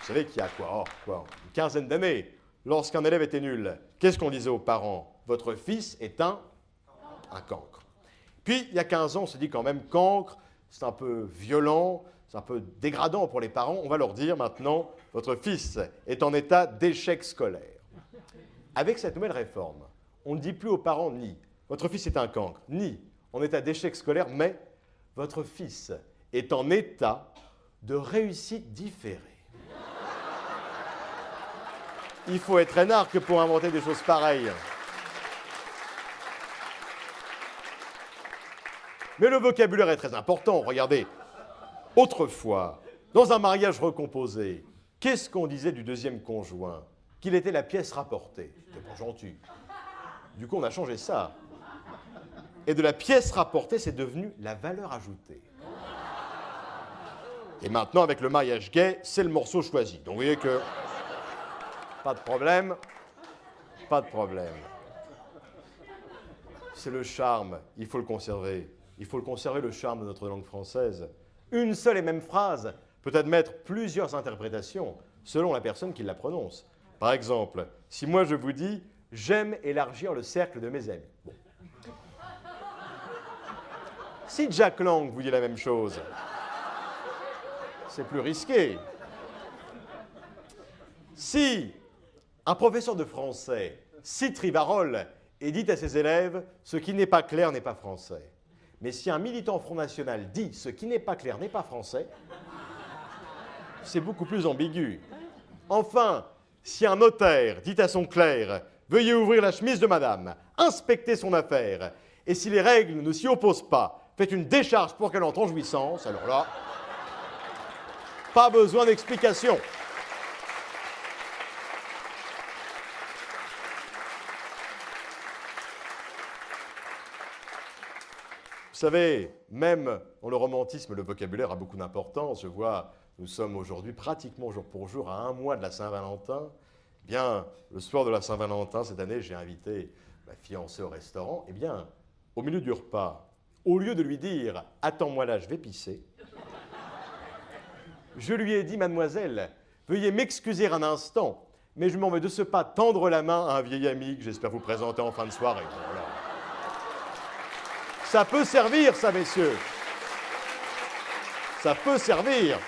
Vous savez qu'il y a une quinzaine d'années, lorsqu'un élève était nul, qu'est-ce qu'on disait aux parents? Votre fils est un cancre. Puis, il y a 15 ans, on s'est dit quand même, cancre, c'est un peu violent, c'est un peu dégradant pour les parents. On va leur dire maintenant, votre fils est en état d'échec scolaire. Avec cette nouvelle réforme, on ne dit plus aux parents ni votre fils est un cancre, ni en état d'échec scolaire, mais votre fils est en état de réussite différée. Il faut être énarque pour inventer des choses pareilles. Mais le vocabulaire est très important. Regardez, autrefois, dans un mariage recomposé, qu'est-ce qu'on disait du deuxième conjoint? Qu'il était la pièce rapportée. C'était pas gentil. Du coup, on a changé ça. Et de la pièce rapportée, c'est devenu la valeur ajoutée. Et maintenant, avec le mariage gay, c'est le morceau choisi. Donc, vous voyez que pas de problème, pas de problème. C'est le charme, il faut le conserver. Il faut le conserver, le charme de notre langue française. Une seule et même phrase peut admettre plusieurs interprétations selon la personne qui la prononce. Par exemple, si moi je vous dis « j'aime élargir le cercle de mes amis ». Bon. Si Jack Lang vous dit la même chose, c'est plus risqué. Si un professeur de français cite Rivarol et dit à ses élèves « ce qui n'est pas clair n'est pas français », mais si un militant Front National dit « ce qui n'est pas clair n'est pas français », c'est beaucoup plus ambigu. Enfin, si un notaire dit à son clerc « veuillez ouvrir la chemise de madame, inspectez son affaire, et si les règles ne s'y opposent pas, faites une décharge pour qu'elle entre en jouissance », alors là, pas besoin d'explication. Vous savez, même dans le romantisme, le vocabulaire a beaucoup d'importance. Je vois, nous sommes aujourd'hui pratiquement jour pour jour à un mois de la Saint-Valentin. Eh bien, le soir de la Saint-Valentin, cette année, j'ai invité ma fiancée au restaurant. Eh bien, au milieu du repas, au lieu de lui dire « attends-moi là, je vais pisser », je lui ai dit « mademoiselle, veuillez m'excuser un instant, mais je m'en vais de ce pas tendre la main à un vieil ami que j'espère vous présenter en fin de soirée. » Voilà. Ça peut servir, ça, messieurs. Ça peut servir.